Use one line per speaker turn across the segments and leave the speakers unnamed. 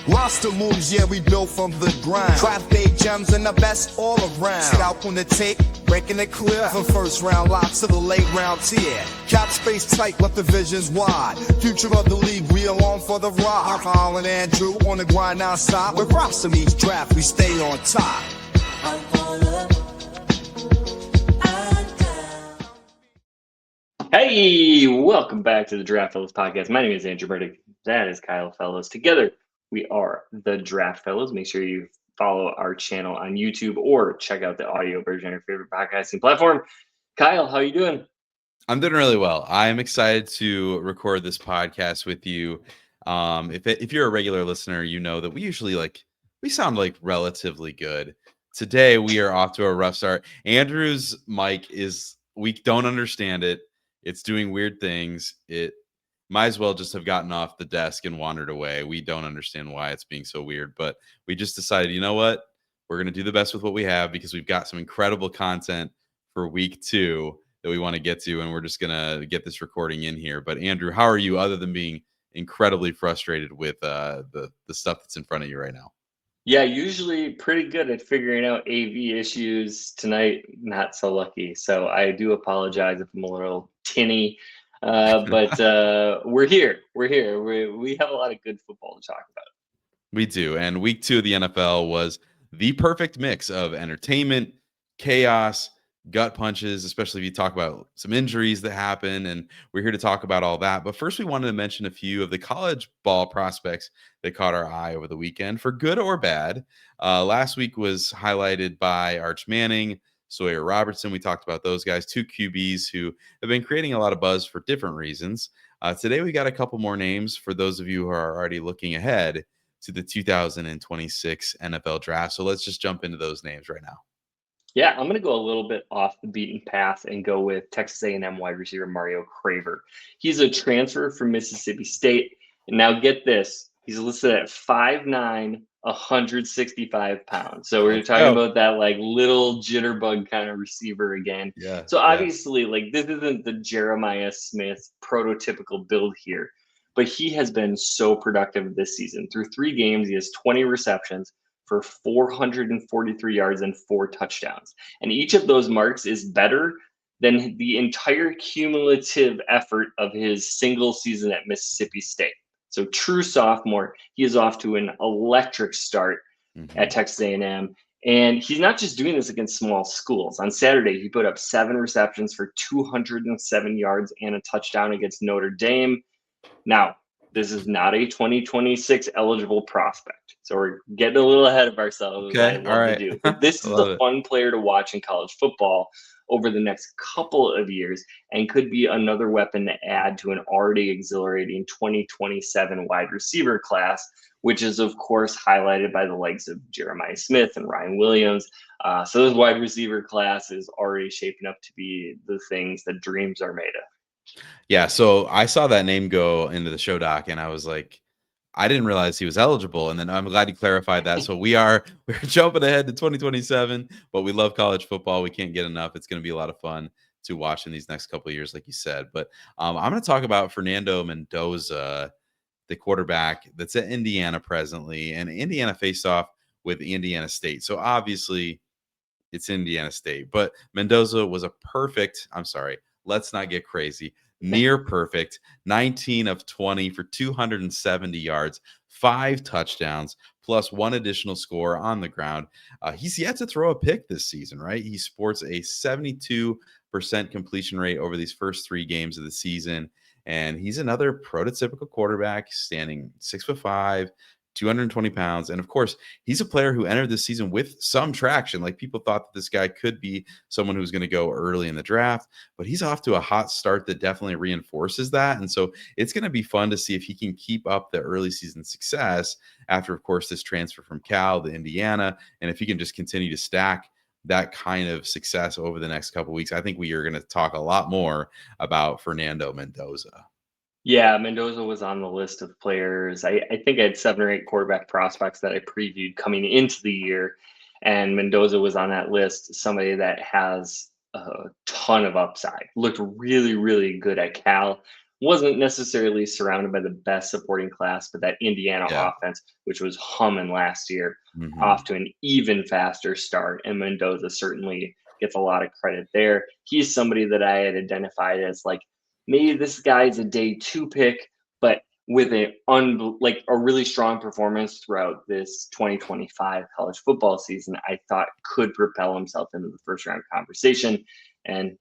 Roster moves, yeah, we built from the grind. Draft day gems and the best all around. Scout on the tape, breaking it clear. From first round lock to the late round tier. Cap space tight, left the visions wide. Future of the league, we along for the ride. Colin Andrew on the grind non-stop. With roster meets draft, we stay on top.
Hey, welcome back to the Draft Fellows podcast. My name is Andrew Burdick. That is Kyle Fellows. Together, we are the Draft Fellows. Make sure you follow our channel on YouTube or check out the audio version on your favorite podcasting platform. Kyle, how you doing?
I'm doing really well. I'm excited to record this podcast with you. If you're a regular listener, you know that we usually we sound like relatively good. Today we are off to a rough start. Andrew's mic we don't understand it. It's doing weird things. It might as well just have gotten off the desk and wandered away. We don't understand why it's being so weird, but we just decided, you know what? We're going to do the best with what we have because we've got some incredible content for week 2 that we want to get to, and we're just going to get this recording in here. But Andrew, how are you other than being incredibly frustrated with the stuff that's in front of you right now?
Yeah, usually pretty good at figuring out AV issues. Tonight, not so lucky. So I do apologize if I'm a little tinny, but we're here. We're here. We have a lot of good football to talk about.
We do. And week 2 of the NFL was the perfect mix of entertainment, chaos, gut punches, especially if you talk about some injuries that happen. And we're here to talk about all that. But first, we wanted to mention a few of the college ball prospects that caught our eye over the weekend, for good or bad. Last week was highlighted by Arch Manning, Sawyer Robertson. We talked about those guys, 2 QBs who have been creating a lot of buzz for different reasons. Today, we got a couple more names for those of you who are already looking ahead to the 2026 NFL draft. So let's just jump into those names right now.
Yeah, I'm going to go a little bit off the beaten path and go with Texas A&M wide receiver Mario Craver. He's a transfer from Mississippi State. And now get this, he's listed at 5'9", 165 pounds. So we're talking about that like little jitterbug kind of receiver again.
Yeah.
So obviously, like this isn't the Jeremiah Smith prototypical build here, but he has been so productive this season. Through 3 games, he has 20 receptions for 443 yards and 4 touchdowns. And each of those marks is better than the entire cumulative effort of his single season at Mississippi State. So true sophomore, he is off to an electric start at Texas A&M. And he's not just doing this against small schools. On Saturday, he put up 7 receptions for 207 yards and a touchdown against Notre Dame. Now, this is not a 2026 eligible prospect. So we're getting a little ahead of ourselves.
Okay. All right.
To do. But this is a fun player to watch in college football over the next couple of years and could be another weapon to add to an already exhilarating 2027 wide receiver class, which is, of course, highlighted by the likes of Jeremiah Smith and Ryan Williams. So this wide receiver class is already shaping up to be the things that dreams are made of.
Yeah, so I saw that name go into the show doc, and I was like, I didn't realize he was eligible. And then I'm glad you clarified that. So we're jumping ahead to 2027, but we love college football. We can't get enough. It's going to be a lot of fun to watch in these next couple of years, like you said. But I'm going to talk about Fernando Mendoza, the quarterback that's at Indiana presently, and Indiana faced off with Indiana State. So obviously it's Indiana State, but Mendoza was let's not get crazy. Near perfect, 19 of 20 for 270 yards, 5 touchdowns, plus 1 additional score on the ground. He's yet to throw a pick this season, right? He sports a 72% completion rate over these first 3 games of the season. And he's another prototypical quarterback, standing 6'5", 220 pounds. And of course, he's a player who entered this season with some traction. Like, people thought that this guy could be someone who's going to go early in the draft, but he's off to a hot start that definitely reinforces that. And so it's going to be fun to see if he can keep up the early season success after, of course, this transfer from Cal to Indiana. And if he can just continue to stack that kind of success over the next couple of weeks, I think we are going to talk a lot more about Fernando Mendoza.
Yeah, Mendoza was on the list of players. I think I had 7 or 8 quarterback prospects that I previewed coming into the year, and Mendoza was on that list, somebody that has a ton of upside. Looked really, really good at Cal, wasn't necessarily surrounded by the best supporting class, but that Indiana
Yeah.
offense, which was humming last year,
Hmm.
off to an even faster start. And Mendoza certainly gets a lot of credit there. He's somebody that I had identified as like maybe this guy's a day two pick, but with like a really strong performance throughout this 2025 college football season, I thought could propel himself into the first round conversation. And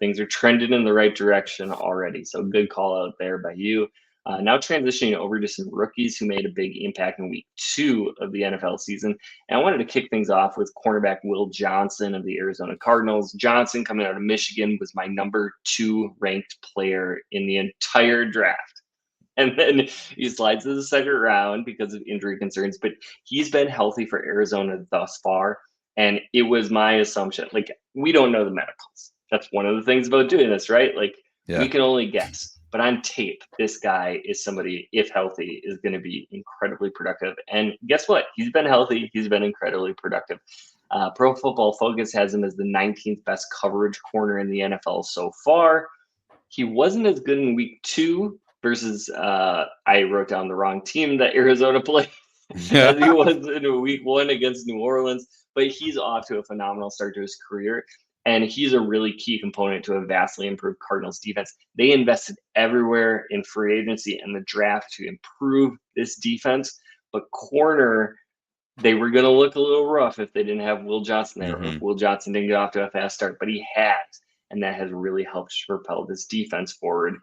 things are trending in the right direction already. So good call out there by you. Now transitioning over to some rookies who made a big impact in week 2 of the NFL season. And I wanted to kick things off with cornerback Will Johnson of the Arizona Cardinals. Johnson, coming out of Michigan, was my number 2 ranked player in the entire draft. And then he slides to the second round because of injury concerns, but he's been healthy for Arizona thus far. And it was my assumption, like, we don't know the medicals. That's one of the things about doing this, right? Like, we
Yeah.
can only guess. But on tape, this guy is somebody, if healthy, is going to be incredibly productive. And guess what? He's been healthy. He's been incredibly productive. Pro Football Focus has him as the 19th best coverage corner in the NFL so far. He wasn't as good in week 2 versus I wrote down the wrong team that Arizona played as he was in week 1 against New Orleans, but he's off to a phenomenal start to his career. And he's a really key component to a vastly improved Cardinals defense. They invested everywhere in free agency and the draft to improve this defense. But corner, they were going to look a little rough if they didn't have Will Johnson there, or if
Hmm.
Will Johnson didn't get off to a fast start, but he has, and that has really helped propel this defense forward.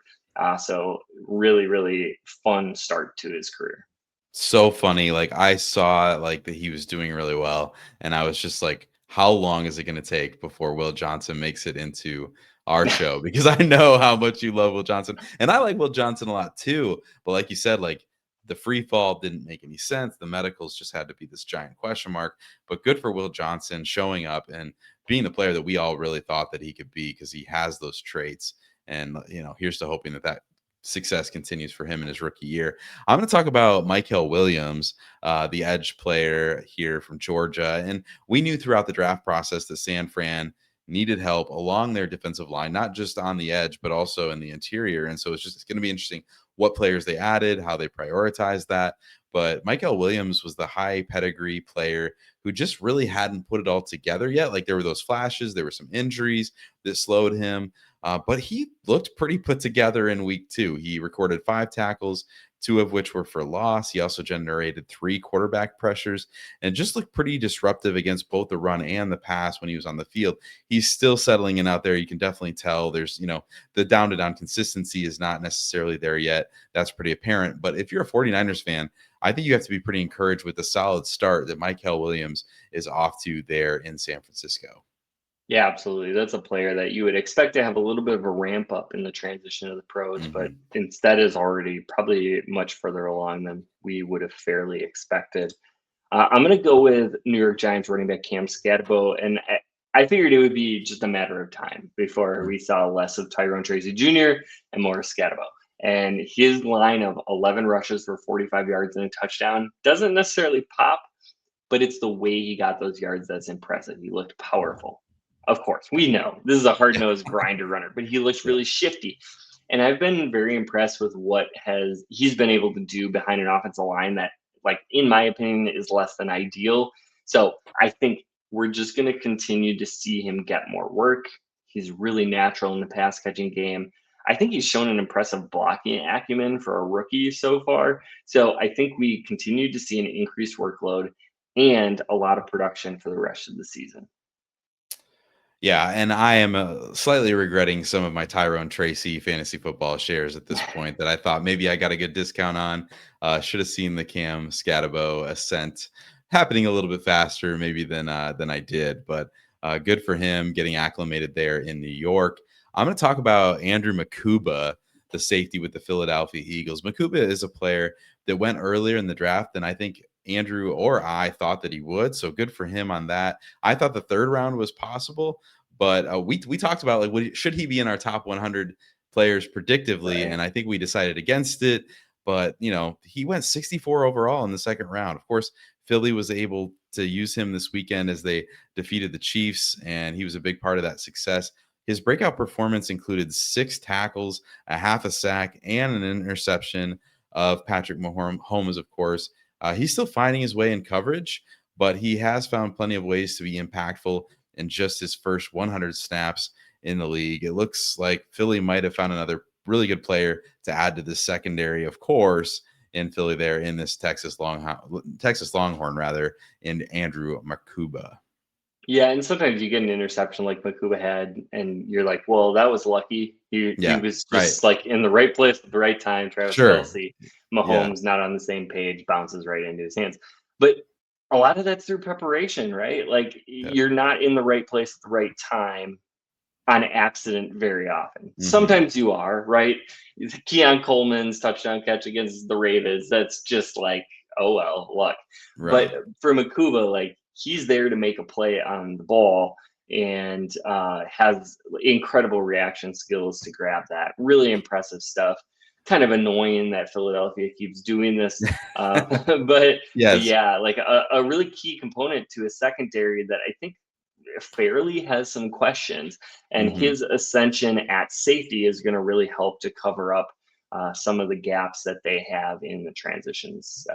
So really, really fun start to his career.
So funny. Like I saw like that he was doing really well, and I was just like, how long is it going to take before Will Johnson makes it into our show? Because I know how much you love Will Johnson, and I like Will Johnson a lot too. But like you said, like the free fall didn't make any sense. The medicals just had to be this giant question mark. But good for Will Johnson showing up and being the player that we all really thought that he could be, because he has those traits. And here's to hoping that that success continues for him in his rookie year. I'm going to talk about Michael Williams, the edge player here from Georgia. And we knew throughout the draft process that San Fran needed help along their defensive line, not just on the edge, but also in the interior. And so it's going to be interesting what players they added, how they prioritized that. But Michael Williams was the high pedigree player who just really hadn't put it all together yet. Like there were those flashes, there were some injuries that slowed him. But he looked pretty put together in week 2. He recorded 5 tackles, 2 of which were for loss. He also generated 3 quarterback pressures and just looked pretty disruptive against both the run and the pass when he was on the field. He's still settling in out there. You can definitely tell there's, the down to down consistency is not necessarily there yet. That's pretty apparent. But if you're a 49ers fan, I think you have to be pretty encouraged with the solid start that Michael Williams is off to there in San Francisco.
Yeah, absolutely. That's a player that you would expect to have a little bit of a ramp up in the transition of the pros, but
Hmm.
instead is already probably much further along than we would have fairly expected. I'm going to go with New York Giants running back Cam Scatabo, and I figured it would be just a matter of time before we saw less of Tyrone Tracy Jr. and more Scatabo. And his line of 11 rushes for 45 yards and a touchdown doesn't necessarily pop, but it's the way he got those yards that's impressive. He looked powerful. Of course, we know this is a hard
Yeah.
nosed grinder runner, but he looks
Yeah.
really shifty. And I've been very impressed with what he's been able to do behind an offensive line that, like, in my opinion, is less than ideal. So I think we're just going to continue to see him get more work. He's really natural in the pass catching game. I think he's shown an impressive blocking acumen for a rookie so far. So I think we continue to see an increased workload and a lot of production for the rest of the season.
Yeah, and I am slightly regretting some of my Tyrone Tracy fantasy football shares at this point that I thought maybe I got a good discount on. Should have seen the Cam Scatabo ascent happening a little bit faster maybe than I did, but good for him getting acclimated there in New York. I'm going to talk about Andrew Makuba, the safety with the Philadelphia Eagles. Makuba is a player that went earlier in the draft than I think Andrew or I thought that he would. So good for him on that. I thought the 3rd round was possible, but we talked about like should he be in our top 100 players predictively,
Right.
and I think we decided against it. But he went 64 overall in the 2nd round. Of course, Philly was able to use him this weekend as they defeated the Chiefs, and he was a big part of that success. his breakout performance included 6 tackles, a half a sack, and an interception of Patrick Mahomes, of course. He's still finding his way in coverage, but he has found plenty of ways to be impactful in just his first 100 snaps in the league. It looks like Philly might have found another really good player to add to the secondary, of course, in Philly there in this Texas Longhorn rather, in Andrew Makuba.
Yeah, and sometimes you get an interception like Makuba had, and you're like, well, that was lucky. He
Yeah,
was
right.
just like in the right place at the right time. Travis
Sure.
Kelce,
Yeah.
Mahomes not on the same page, bounces right into his hands. But a lot of that's through preparation, right? Like
Yeah.
you're not in the right place at the right time on accident very often.
Mhm.
Sometimes you are, right? Keon Coleman's touchdown catch against the Ravens, that's just like, oh well, luck.
Right.
But for Makuba, like he's there to make a play on the ball and has incredible reaction skills to grab that. Really impressive stuff. Kind of annoying that Philadelphia keeps doing this, but
Yes.
yeah, like a really key component to a secondary that I think fairly has some questions, and
Mhm.
his ascension at safety is going to really help to cover up some of the gaps that they have in the transitions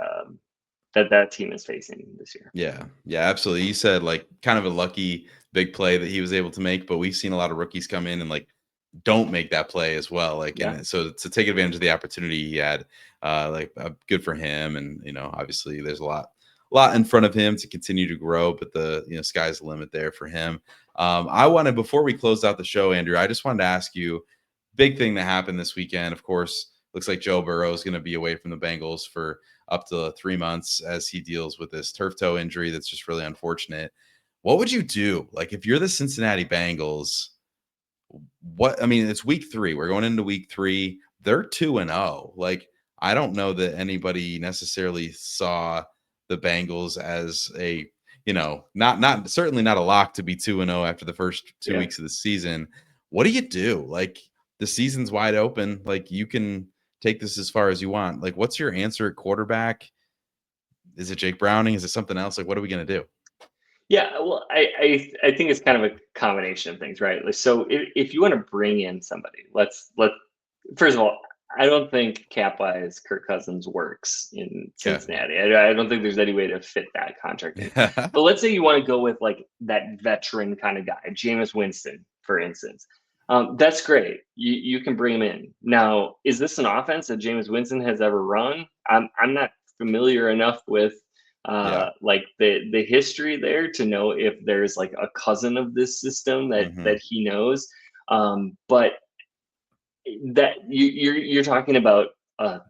that team is facing this year.
Yeah. Yeah, absolutely. You said like kind of a lucky big play that he was able to make, but we've seen a lot of rookies come in and like don't make that play as well. Like,
Yeah.
and so to take advantage of the opportunity he had, good for him. And obviously, there's a lot in front of him to continue to grow, but the sky's the limit there for him. I wanted before we closed out the show, Andrew, I just wanted to ask you, big thing that happened this weekend. Of course, looks like Joe Burrow is going to be away from the Bengals for up to 3 months as he deals with this turf toe injury. That's just really unfortunate. What would you do? Like if you're the Cincinnati Bengals, it's week 3. We're going into week 3. They're 2-0. Like, I don't know that anybody necessarily saw the Bengals as a, not certainly not a lock to be 2-0 after the first 2
Yeah.
weeks of the season. What do you do? Like, the season's wide open. Like, you can take this as far as you want. Like, what's your answer at quarterback? Is it Jake Browning? Is it something else? Like, what are we going to do?
Yeah, well, I think it's kind of a combination of things, right? Like, so if you want to bring in somebody, let first of all, I don't think cap wise Kirk Cousins works in
Okay.
Cincinnati. I don't think there's any way to fit that contract in. But let's say you want to go with like that veteran kind of guy, Jameis Winston, for instance. That's great. You can bring him in. Now, is this an offense that Jameis Winston has ever run? I'm not familiar enough with
Yeah.
like the history there to know if there's like a cousin of this system that he knows. But that you're talking about a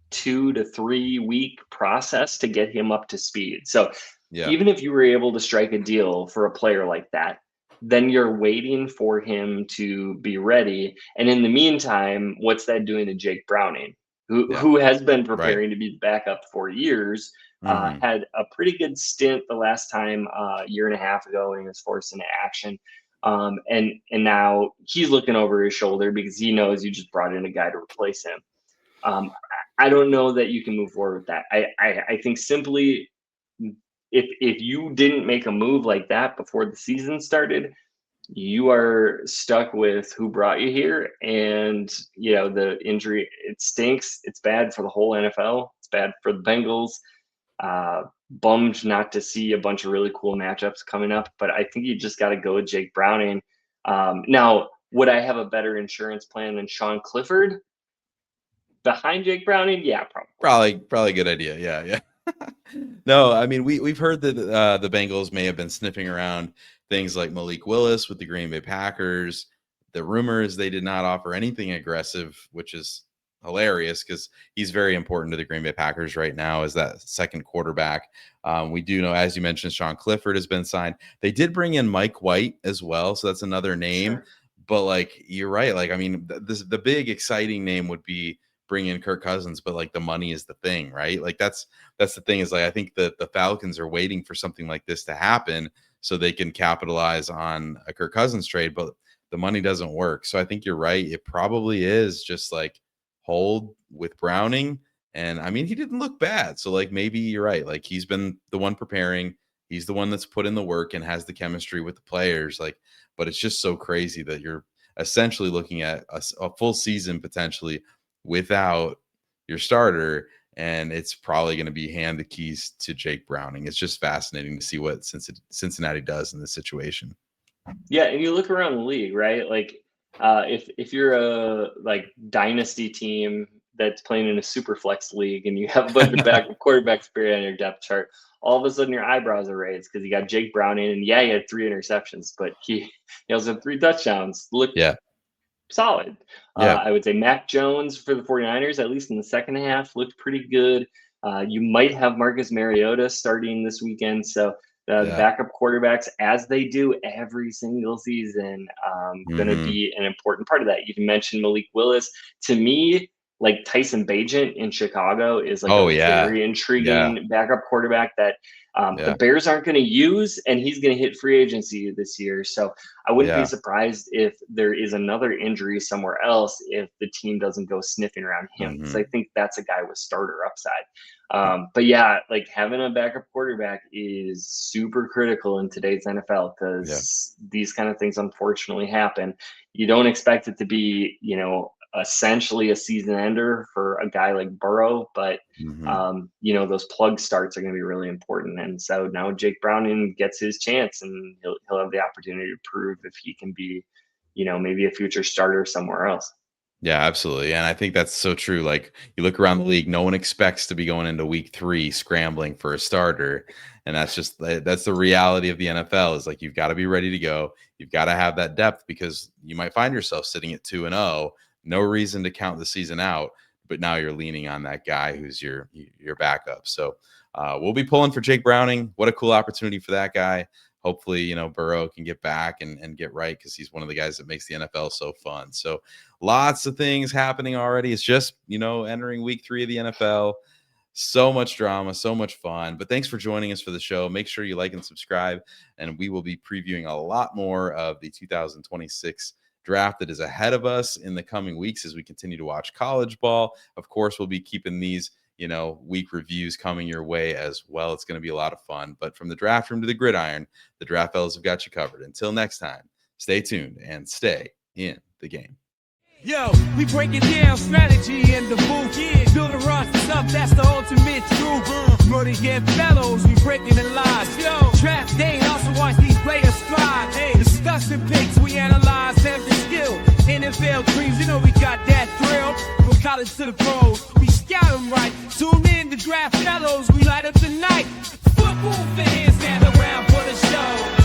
2 to 3 week process to get him up to speed. So
Yeah.
even if you were able to strike a deal for a player like that, then you're waiting for him to be ready. And in the meantime, what's that doing to Jake Browning,
Yeah.
who has been
Right.
preparing to be the backup for years?
Mhm.
Had a pretty good stint the last time, a year and a half ago, when he was forced into action. And now he's looking over his shoulder because he knows you just brought in a guy to replace him. I don't know that you can move forward with that. I think simply if you didn't make a move like that before the season started, you are stuck with who brought you here. And the injury, it stinks. It's bad for the whole NFL. It's bad for the Bengals. Bummed not to see a bunch of really cool matchups coming up, but I think you just got to go with Jake Browning. Now, would I have a better insurance plan than Sean Clifford behind Jake Browning? Yeah, probably.
Probably a good idea. Yeah, yeah. No, I mean we've heard that the Bengals may have been sniffing around things like Malik Willis with the Green Bay Packers. The rumor is they did not offer anything aggressive, which is hilarious because he's very important to the Green Bay Packers right now as that second quarterback. We do know, as you mentioned, Sean Clifford has been signed. They did bring in Mike White as well, so that's another name.
Sure.
But like you're right, like I mean, the big exciting name would be bring in Kirk Cousins, but like the money is the thing, right? Like that's the thing is like I think that the Falcons are waiting for something like this to happen so they can capitalize on a Kirk Cousins trade, but the money doesn't work. So I think you're right. It probably is just like hold with Browning. And I mean, he didn't look bad. So like maybe you're right. Like he's been the one preparing. He's the one that's put in the work and has the chemistry with the players. Like, but it's just so crazy that you're essentially looking at a full season potentially without your starter. And it's probably going to be hand the keys to Jake Browning. It's just fascinating to see what Cincinnati does in this situation.
Yeah, and you look around the league, right? Like, if you're a dynasty team that's playing in a super flex league and you have a bunch of quarterbacks buried on your depth chart, all of a sudden your eyebrows are raised because you got Jake Browning, and yeah, he had 3 interceptions, but he also had 3 touchdowns. Looked solid. I would say Mac Jones for the 49ers, at least in the second half, looked pretty good. You might have Marcus Mariota starting this weekend, so the backup quarterbacks, as they do every single season, going to be an important part of that. You mentioned Malik Willis. To me, like Tyson Bagent in Chicago is very intriguing backup quarterback that the Bears aren't going to use, and he's going to hit free agency this year. So I wouldn't be surprised if there is another injury somewhere else if the team doesn't go sniffing around him, because I think that's a guy with starter upside. But yeah, like having a backup quarterback is super critical in today's NFL, because these kind of things unfortunately happen. You don't expect it to be, essentially a season ender for a guy like Burrow, but those plug starts are going to be really important. And so now Jake Browning gets his chance, and he'll have the opportunity to prove if he can be, maybe a future starter somewhere else.
Yeah, absolutely. And I think that's so true. Like, you look around the league, no one expects to be going into week 3 scrambling for a starter. And that's the reality of the NFL, is like, you've got to be ready to go. You've got to have that depth, because you might find yourself sitting at 2-0, no reason to count the season out, but now you're leaning on that guy who's your backup. So we'll be pulling for Jake Browning. What a cool opportunity for that guy. Hopefully, Burrow can get back and get right, because he's one of the guys that makes the NFL so fun. So lots of things happening already. It's just, entering week 3 of the NFL. So much drama, so much fun. But thanks for joining us for the show. Make sure you like and subscribe, and we will be previewing a lot more of the 2026 draft that is ahead of us in the coming weeks as we continue to watch college ball. Of course, we'll be keeping these week reviews coming your way as well. It's going to be a lot of fun. But from the draft room to the gridiron, the Draft Fellas have got you covered. Until next time, stay tuned and stay in the game.
Yo, we break it down, strategy in the booth. Yeah, build a roster up, that's the ultimate truth. Brody get fellows, we breaking the lies. Yo, draft day, also watch these players strive. Hey, discussing picks, we analyze every skill. NFL dreams, we got that thrill. From college to the pros, we scout them right. Tune in to Draft Fellows, we light up the night. Football fans stand around for the show.